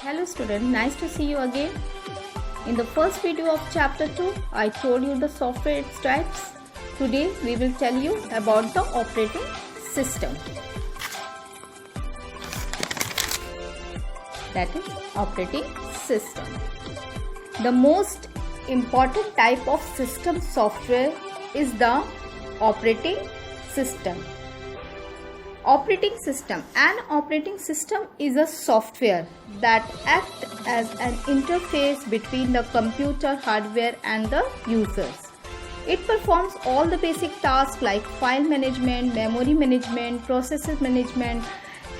Hello student, nice to see you again. In the first video of chapter 2, I told you the software its types. Today we will tell you about the operating system. That is operating system. The most important type of system software is the operating system. Operating system. An operating system is a software that acts as an interface between the computer hardware and the users. It performs all the basic tasks like file management, memory management, processes management,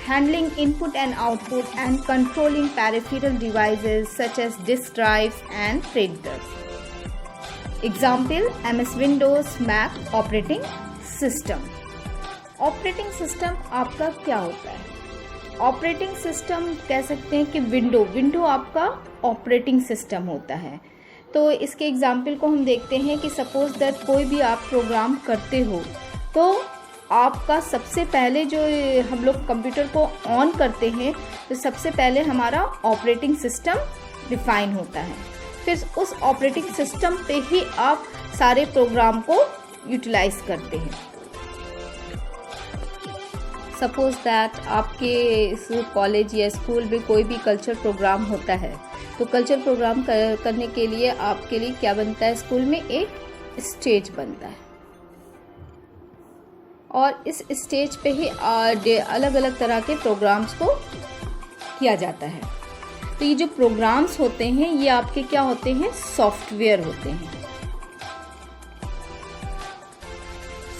handling input and output, and controlling peripheral devices such as disk drives and printers. Example: MS Windows, Mac operating system. Operating system आपका क्या होता है? Operating system कह सकते हैं कि window आपका operating system होता है। तो इसके एग्जाम्पल को हम देखते हैं कि सपोज दैट कोई भी आप प्रोग्राम करते हो तो आपका सबसे पहले जो हम लोग कंप्यूटर को ऑन करते हैं तो सबसे पहले हमारा ऑपरेटिंग सिस्टम डिफाइन होता है। फिर उस ऑपरेटिंग सिस्टम पे ही आप सारे प्रोग्राम को यूटिलाइज करते हैं। सपोज दैट आपके कॉलेज या स्कूल में कोई भी कल्चर प्रोग्राम होता है तो कल्चर प्रोग्राम करने के लिए आपके लिए क्या बनता है? स्कूल में एक स्टेज बनता है और इस स्टेज पे ही अलग अलग तरह के प्रोग्राम्स को किया जाता है। तो ये जो प्रोग्राम्स होते हैं ये आपके क्या होते हैं? सॉफ्टवेयर होते हैं।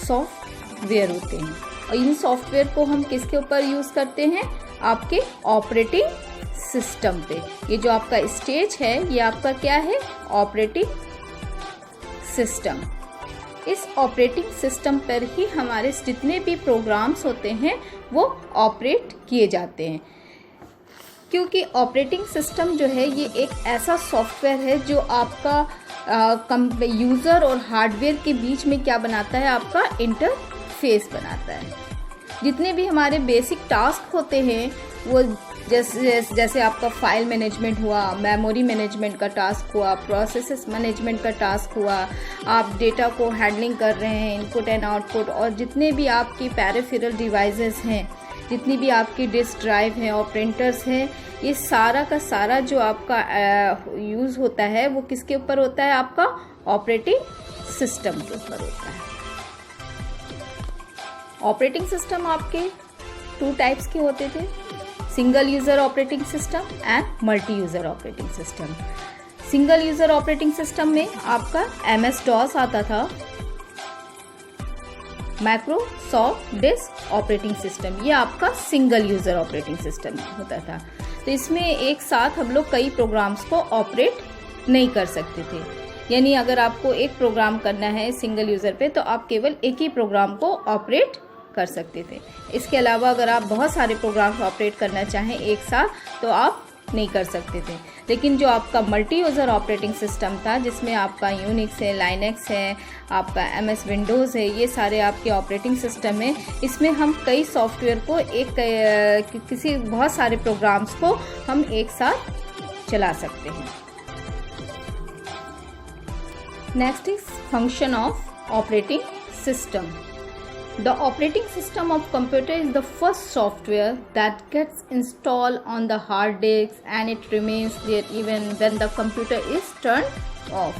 सॉफ्टवेयर होते हैं और इन सॉफ्टवेयर को हम किसके ऊपर यूज़ करते हैं? आपके ऑपरेटिंग सिस्टम पे। ये जो आपका स्टेज है ये आपका क्या है? Operating system. इस ऑपरेटिंग सिस्टम पर ही हमारे जितने भी प्रोग्राम्स होते हैं वो ऑपरेट किए जाते हैं। क्योंकि ऑपरेटिंग सिस्टम जो है ये एक ऐसा सॉफ्टवेयर है जो आपका यूज़र और हार्डवेयर के बीच में क्या बनाता है? आपका इंटरफेस बनाता है। जितने भी हमारे बेसिक टास्क होते हैं वो जैसे आपका फाइल मैनेजमेंट हुआ, मेमोरी मैनेजमेंट का टास्क हुआ, प्रोसेसेस मैनेजमेंट का टास्क हुआ, आप डेटा को हैंडलिंग कर रहे हैं, इनपुट एंड आउटपुट, और जितने भी आपकी पेरिफेरल डिवाइसेस हैं, जितनी भी आपकी डिस्क ड्राइव हैं और प्रिंटर्स हैं, ये सारा का सारा जो आपका यूज़ होता है वो किसके ऊपर होता है? आपका ऑपरेटिंग सिस्टम के ऊपर होता है। ऑपरेटिंग सिस्टम आपके 2 टाइप्स के होते थे, single user operating system and multi user operating system. Single user operating system में आपका MS DOS आता था, माइक्रोसॉफ्ट डिस्क ऑपरेटिंग सिस्टम, ये आपका सिंगल यूज़र ऑपरेटिंग सिस्टम होता था। तो इसमें एक साथ हम लोग कई प्रोग्राम्स को ऑपरेट नहीं कर सकते थे। यानी अगर आपको एक प्रोग्राम करना है सिंगल यूज़र पे तो आप केवल एक ही प्रोग्राम को ऑपरेट कर सकते थे। इसके अलावा अगर आप बहुत सारे प्रोग्राम ऑपरेट करना चाहें एक साथ तो आप नहीं कर सकते थे। लेकिन जो आपका मल्टी यूज़र ऑपरेटिंग सिस्टम था जिसमें आपका यूनिक्स है, लाइनक्स है, आपका MS विंडोज़ है, ये सारे आपके ऑपरेटिंग सिस्टम है। इसमें हम कई सॉफ्टवेयर को किसी बहुत सारे प्रोग्राम्स को हम एक साथ चला सकते हैं। Next is function of operating system. The operating system of computer is the first software that gets installed on the hard disk and it remains there even when the computer is turned off.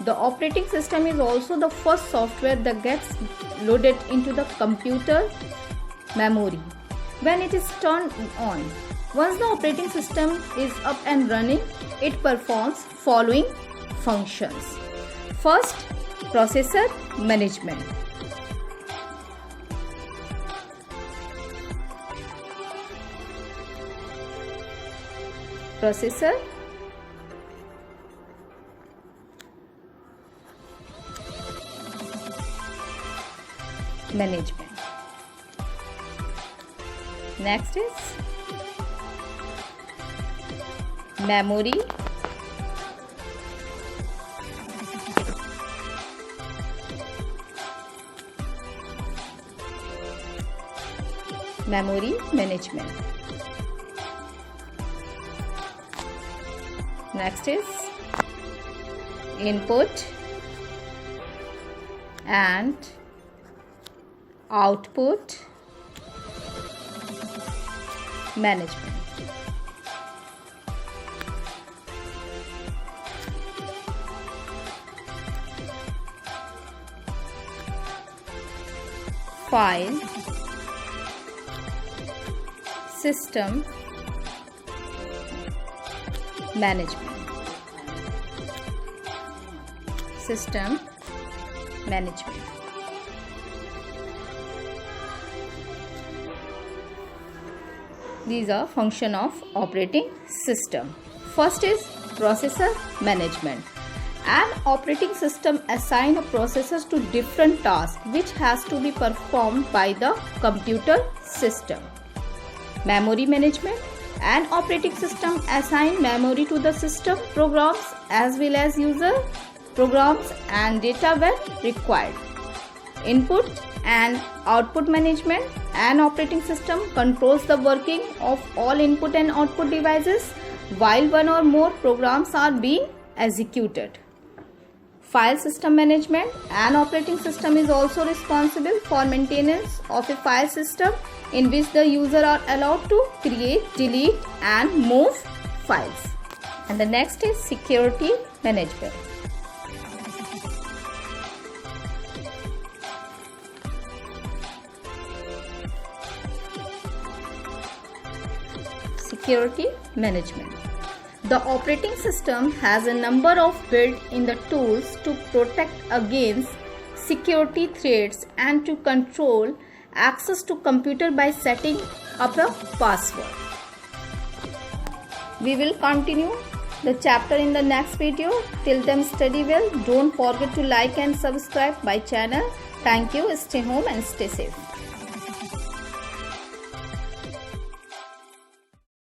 The operating system is also the first software that gets loaded into the computer memory when it is turned on. Once the operating system is up and running, it performs following functions. First, processor management. Processor management. Next is memory memory management. Next is input and output management. File system management. System management. These are function of operating system. First is processor management. An operating system assigns a processor to different tasks which has to be performed by the computer system. Memory management. An operating system assigns memory to the system programs as well as user programs and data when required. Input and output management. An operating system controls the working of all input and output devices while one or more programs are being executed. File system management. An operating system is also responsible for maintenance of a file system in which the user are allowed to create, delete and move files. And the next is security management. Security management. The operating system has a number of built-in tools to protect against security threats and to control access to computer by setting up a password. We will continue the chapter in the next video. Till then, study well. Don't forget to like and subscribe my channel. Thank you. Stay home and stay safe.